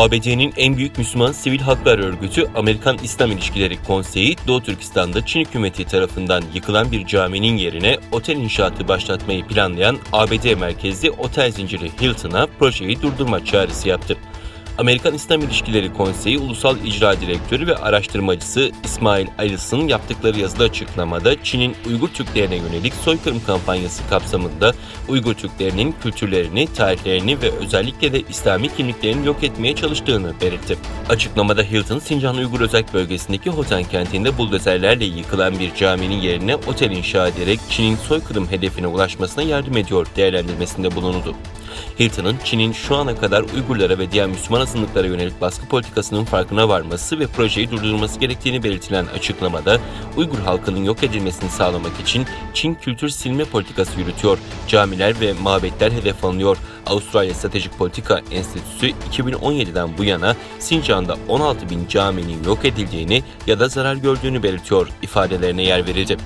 ABD'nin en büyük Müslüman sivil haklar örgütü Amerikan İslam İlişkileri Konseyi, Doğu Türkistan'da Çin hükümeti tarafından yıkılan bir caminin yerine otel inşaatı başlatmayı planlayan ABD merkezli otel zinciri Hilton'a projeyi durdurma çağrısı yaptı. Amerikan İslam İlişkileri Konseyi Ulusal İcra Direktörü ve araştırmacısı İsmail Ailes'ın yaptıkları yazılı açıklamada Çin'in Uygur Türklerine yönelik soykırım kampanyası kapsamında Uygur Türklerinin kültürlerini, tarihlerini ve özellikle de İslami kimliklerini yok etmeye çalıştığını belirtti. Açıklamada Hilton, Sincan Uygur Özel Bölgesi'ndeki Hotan kentinde buldozerlerle yıkılan bir caminin yerine otel inşa ederek Çin'in soykırım hedefine ulaşmasına yardım ediyor değerlendirmesinde bulundu. Hilton'ın Çin'in şu ana kadar Uygurlara ve diğer Müslüman azınlıklara yönelik baskı politikasının farkına varması ve projeyi durdurulması gerektiğini belirtilen açıklamada Uygur halkının yok edilmesini sağlamak için Çin kültür silme politikası yürütüyor. Camiler ve mabetler hedef alınıyor. Avustralya Stratejik Politika Enstitüsü 2017'den bu yana Sincan'da 16.000 caminin yok edildiğini ya da zarar gördüğünü belirtiyor ifadelerine yer verildi.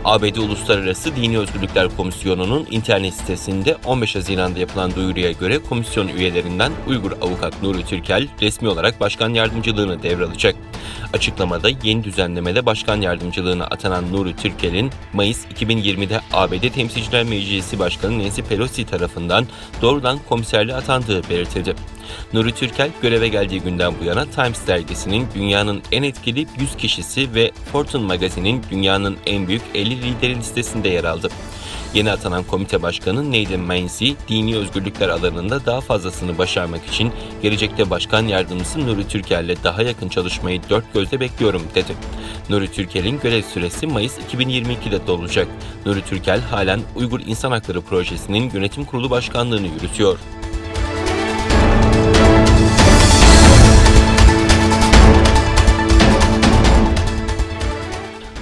ABD Uluslararası Dini Özgürlükler Komisyonu'nun internet sitesinde 15 Haziran'da yapılan duyuruya göre komisyon üyelerinden Uygur avukat Nuri Türkel resmi olarak başkan yardımcılığını devralacak. Açıklamada yeni düzenlemede başkan yardımcılığına atanan Nuri Türkel'in Mayıs 2020'de ABD Temsilciler Meclisi Başkanı Nancy Pelosi tarafından doğrudan komiserliğe atandığı belirtildi. Nuri Türkel göreve geldiği günden bu yana Times dergisinin dünyanın en etkili 100 kişisi ve Fortune magazininin dünyanın en büyük 50 lideri listesinde yer aldı. Yeni atanan komite başkanı Nathan Mancy, dini özgürlükler alanında daha fazlasını başarmak için gelecekte başkan yardımcısı Nuri Türkel'le daha yakın çalışmayı dört gözle bekliyorum dedi. Nuri Türkel'in görev süresi Mayıs 2022'de dolacak. Nuri Türkel halen Uygur İnsan Hakları Projesi'nin yönetim kurulu başkanlığını yürütüyor.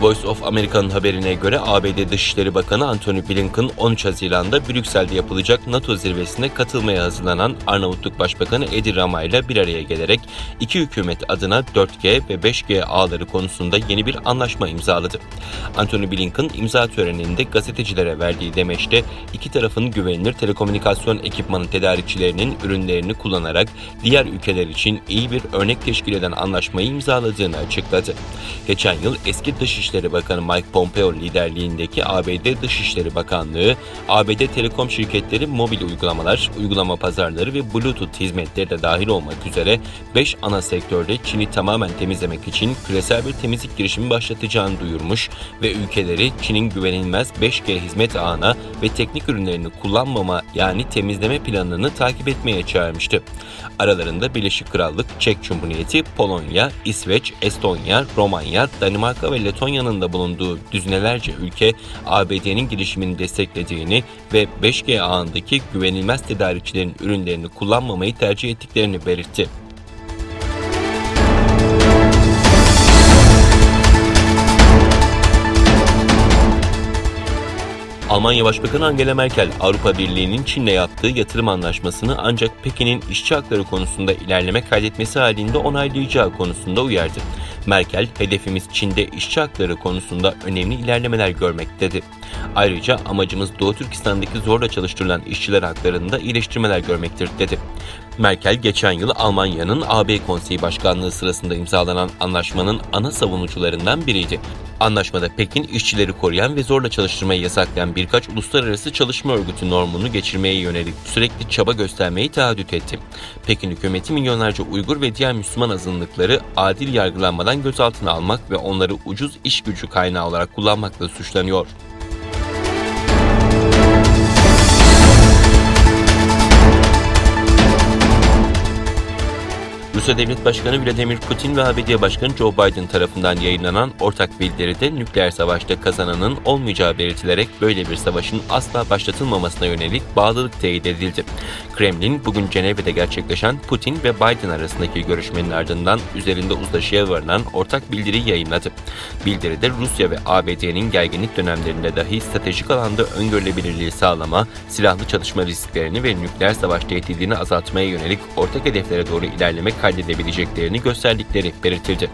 Voice of America'nın haberine göre ABD Dışişleri Bakanı Antony Blinken 13 Haziran'da Brüksel'de yapılacak NATO zirvesine katılmaya hazırlanan Arnavutluk Başbakanı Edi Rama ile bir araya gelerek iki hükümet adına 4G ve 5G ağları konusunda yeni bir anlaşma imzaladı. Antony Blinken imza töreninde gazetecilere verdiği demeçte iki tarafın güvenilir telekomünikasyon ekipmanı tedarikçilerinin ürünlerini kullanarak diğer ülkeler için iyi bir örnek teşkil eden anlaşmayı imzaladığını açıkladı. Geçen yıl eski Dışişleri Bakanı Mike Pompeo liderliğindeki ABD Dışişleri Bakanlığı, ABD telekom şirketleri mobil uygulamalar, uygulama pazarları ve Bluetooth hizmetleri de dahil olmak üzere 5 ana sektörde Çin'i tamamen temizlemek için küresel bir temizlik girişimi başlatacağını duyurmuş ve ülkeleri Çin'in güvenilmez 5G hizmet ağına ve teknik ürünlerini kullanmama yani temizleme planını takip etmeye çağırmıştı. Aralarında Birleşik Krallık, Çek Cumhuriyeti, Polonya, İsveç, Estonya, Romanya, Danimarka ve Letonya'nın da bulunduğu düzinelerce ülke ABD'nin girişimini desteklediğini ve 5G ağındaki güvenilmez tedarikçilerin ürünlerini kullanmamayı tercih ettiklerini belirtti. Almanya Başbakanı Angela Merkel, Avrupa Birliği'nin Çin'le yaptığı yatırım anlaşmasını ancak Pekin'in işçi hakları konusunda ilerleme kaydetmesi halinde onaylayacağı konusunda uyardı. Merkel, hedefimiz Çin'de işçi hakları konusunda önemli ilerlemeler görmek dedi. Ayrıca amacımız Doğu Türkistan'daki zorla çalıştırılan işçiler haklarında iyileştirmeler görmektir dedi. Merkel, geçen yıl Almanya'nın AB Konseyi Başkanlığı sırasında imzalanan anlaşmanın ana savunucularından biriydi. Anlaşmada Pekin, işçileri koruyan ve zorla çalıştırmayı yasaklayan birkaç uluslararası çalışma örgütü normunu geçirmeye yönelik sürekli çaba göstermeyi taahhüt etti. Pekin hükümeti milyonlarca Uygur ve diğer Müslüman azınlıkları adil yargılanmadan gözaltına almak ve onları ucuz iş gücü kaynağı olarak kullanmakla suçlanıyor. Rusya Devlet Başkanı Vladimir Putin ve ABD Başkanı Joe Biden tarafından yayınlanan ortak bildiride nükleer savaşta kazananın olmayacağı belirtilerek böyle bir savaşın asla başlatılmamasına yönelik bağlılık teyit edildi. Kremlin bugün Cenevre'de gerçekleşen Putin ve Biden arasındaki görüşmenin ardından üzerinde uzlaşıya varılan ortak bildiri yayınladı. Bildiride Rusya ve ABD'nin gerginlik dönemlerinde dahi stratejik alanda öngörülebilirliği sağlama, silahlı çatışma risklerini ve nükleer savaş tehdidini azaltmaya yönelik ortak hedeflere doğru ilerleme kaydedebileceklerini gösterdikleri belirtildi.